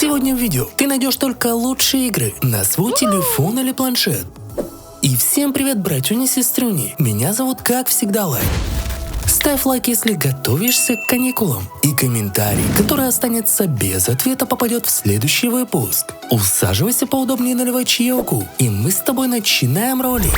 Сегодня в видео ты найдешь только лучшие игры на свой телефон или планшет. И всем привет, братюни и сестрюни. Меня зовут, как всегда, Лайк. Ставь лайк, если готовишься к каникулам. И комментарий, который останется без ответа, попадет в следующий выпуск. Усаживайся поудобнее, наливай чаевку, и мы с тобой начинаем ролик.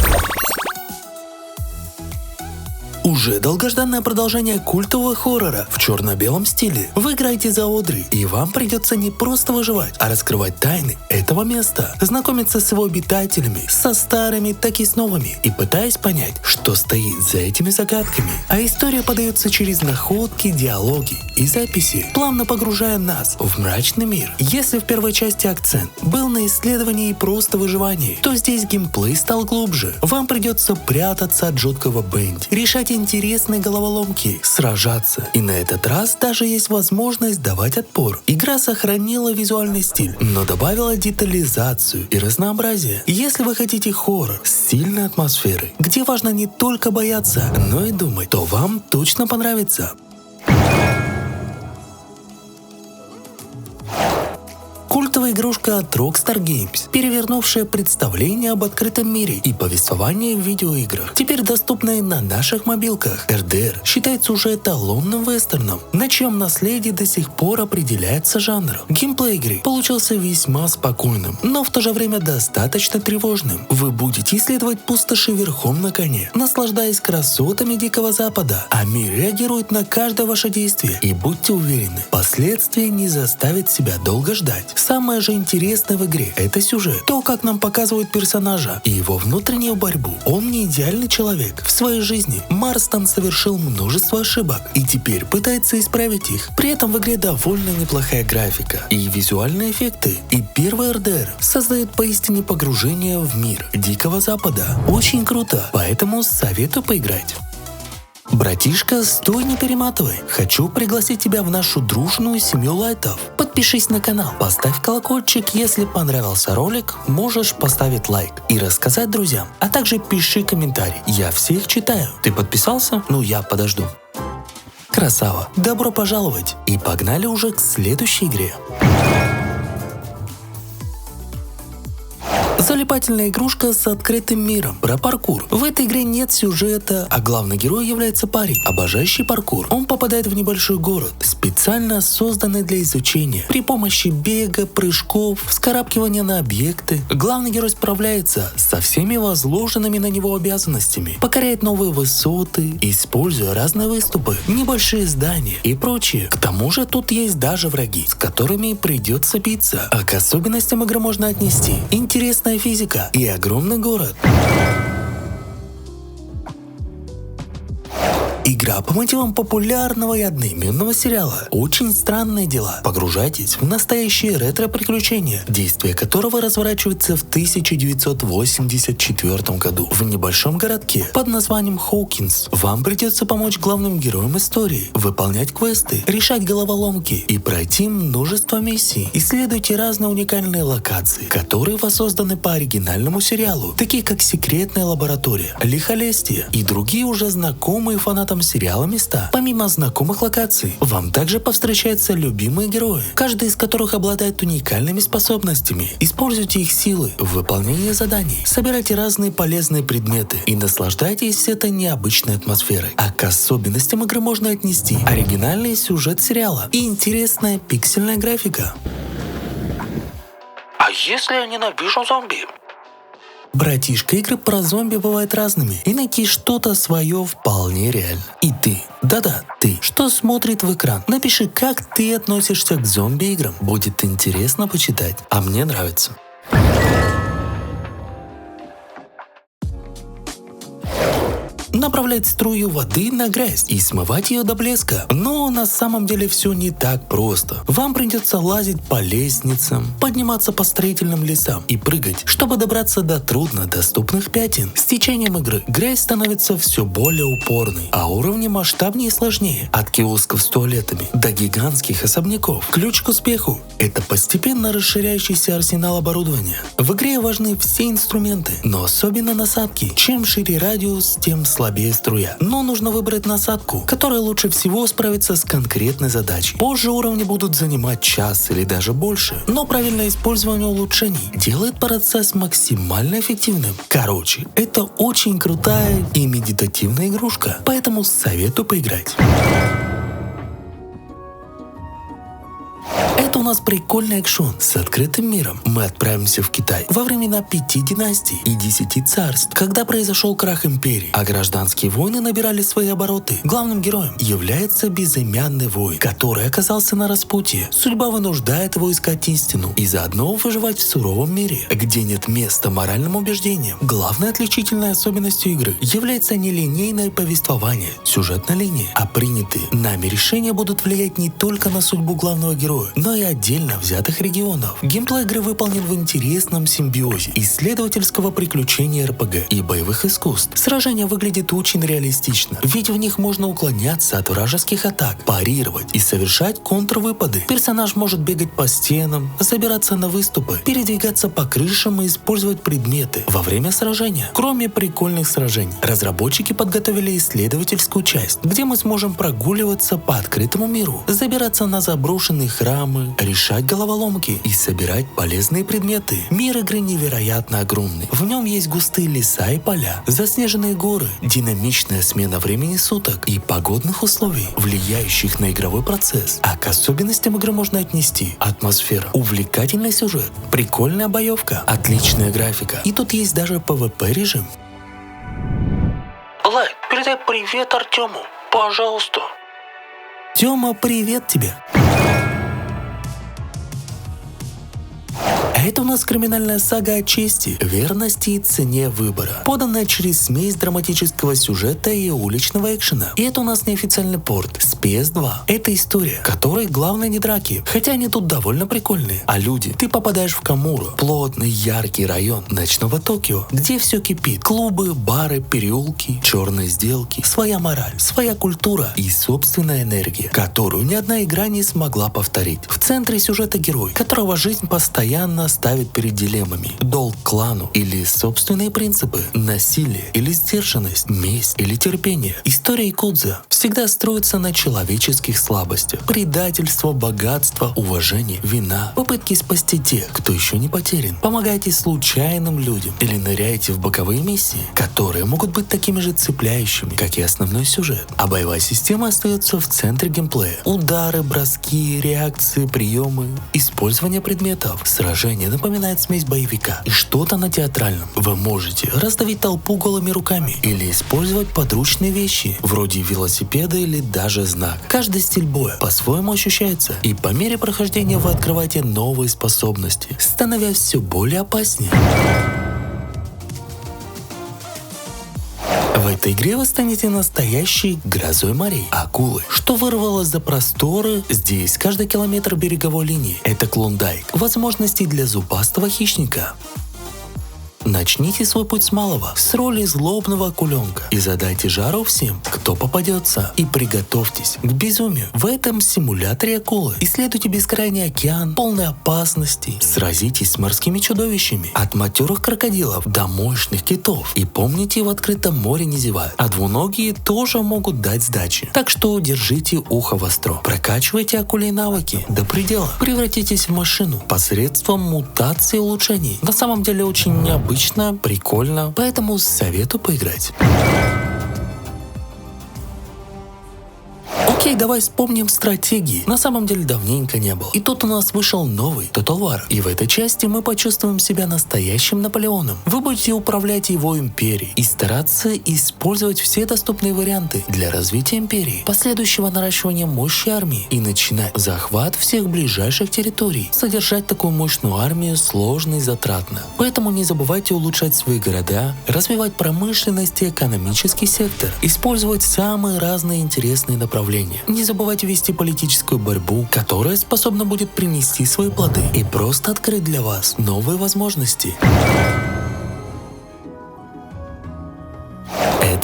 Уже долгожданное продолжение культового хоррора в черно-белом стиле. Вы играете за Одри, и вам придется не просто выживать, а раскрывать тайны этого места, знакомиться с его обитателями, со старыми, так и с новыми, и пытаясь понять, что стоит за этими загадками. А история подается через находки, диалоги и записи, плавно погружая нас в мрачный мир. Если в первой части акцент был на исследовании и просто выживании, то здесь геймплей стал глубже. Вам придется прятаться от жуткого Бенди, решать интересные головоломки, сражаться. И на этот раз даже есть возможность давать отпор. Игра сохранила визуальный стиль, но добавила детализацию и разнообразие. Если вы хотите хоррор с сильной атмосферой, где важно не только бояться, но и думать, то вам точно понравится. Культовая игрушка от Rockstar Games, перевернувшая представление об открытом мире и повествовании в видеоиграх, теперь доступная на наших мобилках. RDR считается уже эталонным вестерном, на чьем наследии до сих пор определяется жанр. Геймплей игры получился весьма спокойным, но в то же время достаточно тревожным. Вы будете исследовать пустоши верхом на коне, наслаждаясь красотами Дикого Запада, а мир реагирует на каждое ваше действие. И будьте уверены, последствия не заставят себя долго ждать. Самое же интересное в игре — это сюжет. То, как нам показывают персонажа и его внутреннюю борьбу. Он не идеальный человек. В своей жизни Марстон совершил множество ошибок и теперь пытается исправить их. При этом в игре довольно неплохая графика и визуальные эффекты. И первый RDR создает поистине погружение в мир Дикого Запада. Очень круто, поэтому советую поиграть. Братишка, стой, не перематывай. Хочу пригласить тебя в нашу дружную семью лайтов. Подпишись на канал, поставь колокольчик, если понравился ролик, можешь поставить лайк и рассказать друзьям, а также пиши комментарий. Я всех читаю. Ты подписался? Ну, я подожду. Красава, добро пожаловать. И погнали уже к следующей игре. Залипательная игрушка с открытым миром про паркур. В этой игре нет сюжета, а главный герой является парень, обожающий паркур. Он попадает в небольшой город, специально созданный для изучения. При помощи бега, прыжков, вскарабкивания на объекты, главный герой справляется со всеми возложенными на него обязанностями, покоряет новые высоты, используя разные выступы, небольшие здания и прочее. К тому же тут есть даже враги, с которыми придется биться. А к особенностям игры можно отнести интересная физика и огромный город. Игра по мотивам популярного и одноименного сериала «Очень странные дела». Погружайтесь в настоящее ретро-приключение, действие которого разворачивается в 1984 году в небольшом городке под названием Хоукинс. Вам придется помочь главным героям истории, выполнять квесты, решать головоломки и пройти множество миссий. Исследуйте разные уникальные локации, которые воссозданы по оригинальному сериалу, такие как секретная лаборатория, лихолестие и другие уже знакомые фанатам сериала места. Помимо знакомых локаций, вам также повстречаются любимые герои, каждый из которых обладает уникальными способностями. Используйте их силы в выполнении заданий, собирайте разные полезные предметы и наслаждайтесь этой необычной атмосферой. А к особенностям игры можно отнести оригинальный сюжет сериала и интересная пиксельная графика. А если я ненавижу зомби? Братишка, игры про зомби бывают разными, и найти что-то свое вполне реально. И ты, да-да, ты, что смотрит в экран, напиши, как ты относишься к зомби-играм. Будет интересно почитать, а мне нравится. Направлять струю воды на грязь и смывать ее до блеска. Но на самом деле все не так просто. Вам придется лазить по лестницам, подниматься по строительным лесам и прыгать, чтобы добраться до труднодоступных пятен. С течением игры грязь становится все более упорной, а уровни масштабнее и сложнее. От киосков с туалетами до гигантских особняков. Ключ к успеху — это постепенно расширяющийся арсенал оборудования. В игре важны все инструменты, но особенно насадки. Чем шире радиус, тем сложнее слабее струя. Но нужно выбрать насадку, которая лучше всего справится с конкретной задачей. Позже уровни будут занимать час или даже больше, но правильное использование улучшений делает процесс максимально эффективным. Короче, это очень крутая и медитативная игрушка, поэтому советую поиграть. Это у нас прикольный экшон с открытым миром. Мы отправимся в Китай во времена 5 династий и 10 царств, когда произошел крах империи, а гражданские войны набирали свои обороты. Главным героем является безымянный воин, который оказался на распутье. Судьба вынуждает его искать истину и заодно выживать в суровом мире, где нет места моральным убеждениям. Главной отличительной особенностью игры является нелинейное повествование, сюжетная линия, а принятые нами решения будут влиять не только на судьбу главного героя, но и отдельно взятых регионов. Геймплей игры выполнен в интересном симбиозе исследовательского приключения РПГ и боевых искусств. Сражения выглядят очень реалистично, ведь в них можно уклоняться от вражеских атак, парировать и совершать контрвыпады. Персонаж может бегать по стенам, забираться на выступы, передвигаться по крышам и использовать предметы во время сражения. Кроме прикольных сражений, разработчики подготовили исследовательскую часть, где мы сможем прогуливаться по открытому миру, забираться на заброшенные храмы, решать головоломки и собирать полезные предметы. Мир игры невероятно огромный. В нем есть густые леса и поля, заснеженные горы, динамичная смена времени суток и погодных условий, влияющих на игровой процесс. А к особенностям игры можно отнести атмосфера, увлекательный сюжет, прикольная боевка, отличная графика. И тут есть даже PvP режим. Лайк, передай привет Артему, пожалуйста. Тёма, привет тебе. Это у нас криминальная сага о чести, верности и цене выбора, поданная через смесь драматического сюжета и уличного экшена. И это у нас неофициальный порт с PS2. Это история, которой главное не драки, хотя они тут довольно прикольные, а люди. Ты попадаешь в Камуру, плотный, яркий район ночного Токио, где все кипит. Клубы, бары, переулки, черные сделки, своя мораль, своя культура и собственная энергия, которую ни одна игра не смогла повторить. В центре сюжета герой, которого жизнь постоянно ставит перед дилеммами: долг клану или собственные принципы, насилие или сдержанность, месть или терпение. История якудза всегда строится на человеческих слабостях: предательство, богатство, уважение, вина, попытки спасти тех, кто еще не потерян. Помогайте случайным людям или ныряйте в боковые миссии, которые могут быть такими же цепляющими, как и основной сюжет. А боевая система остается в центре геймплея. Удары, броски, реакции, приемы, использование предметов, сражение напоминает смесь боевика и что-то на театральном. Вы можете раздавить толпу голыми руками или использовать подручные вещи, вроде велосипеда или даже знак. Каждый стиль боя по-своему ощущается, и по мере прохождения вы открываете новые способности, становясь все более опаснее. В этой игре вы станете настоящей грозой морей, акулы, что вырвалось за просторы. Здесь каждый километр береговой линии — это клондайк возможностей для зубастого хищника. Начните свой путь с малого, с роли злобного акуленка, и задайте жару всем, кто попадется. И приготовьтесь к безумию. В этом симуляторе акулы исследуйте бескрайний океан, полный опасностей. Сразитесь с морскими чудовищами, от матерых крокодилов до мощных китов. И помните, в открытом море не зевают, а двуногие тоже могут дать сдачи. Так что держите ухо востро. Прокачивайте акульи навыки до предела. Превратитесь в машину посредством мутации и улучшений. На самом деле очень необычно, прикольно, поэтому советую поиграть. Окей, давай вспомним стратегии. На самом деле давненько не было. И тут у нас вышел новый Total War. И в этой части мы почувствуем себя настоящим Наполеоном. Вы будете управлять его империей и стараться использовать все доступные варианты для развития империи, последующего наращивания мощи армии и начинать захват всех ближайших территорий. Содержать такую мощную армию сложно и затратно. Поэтому не забывайте улучшать свои города, развивать промышленность и экономический сектор, использовать самые разные интересные направления. Не забывайте вести политическую борьбу, которая способна будет принести свои плоды и просто открыть для вас новые возможности.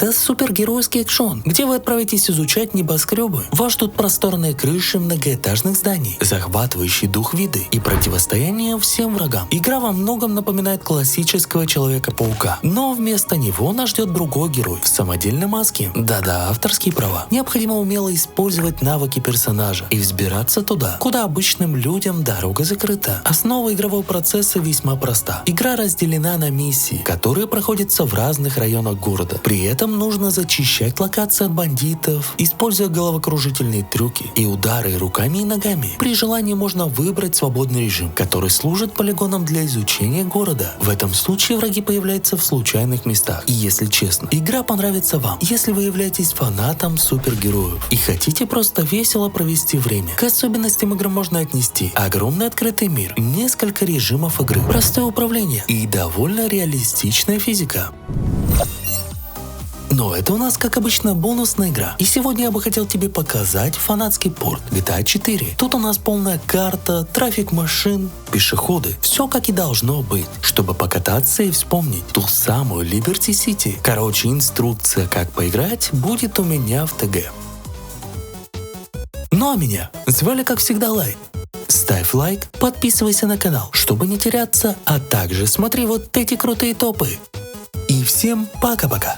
Это супергеройский экшон, где вы отправитесь изучать небоскребы. Вас ждут просторные крыши многоэтажных зданий, захватывающий дух виды и противостояние всем врагам. Игра во многом напоминает классического Человека-паука, но вместо него нас ждет другой герой в самодельной маске. Да-да, авторские права. Необходимо умело использовать навыки персонажа и взбираться туда, куда обычным людям дорога закрыта. Основа игрового процесса весьма проста. Игра разделена на миссии, которые проходятся в разных районах города. При этом нужно зачищать локации от бандитов, используя головокружительные трюки и удары руками и ногами. При желании можно выбрать свободный режим, который служит полигоном для изучения города. В этом случае враги появляются в случайных местах. И если честно, игра понравится вам, если вы являетесь фанатом супергероев и хотите просто весело провести время. К особенностям игры можно отнести огромный открытый мир, несколько режимов игры, простое управление и довольно реалистичная физика. Но это у нас, как обычно, бонусная игра. И сегодня я бы хотел тебе показать фанатский порт GTA 4. Тут у нас полная карта, трафик машин, пешеходы. Все как и должно быть, чтобы покататься и вспомнить ту самую Liberty City. Короче, инструкция, как поиграть, будет у меня в ТГ. Ну а меня звали, как всегда, Лай. Ставь лайк, подписывайся на канал, чтобы не теряться, а также смотри вот эти крутые топы. И всем пока-пока.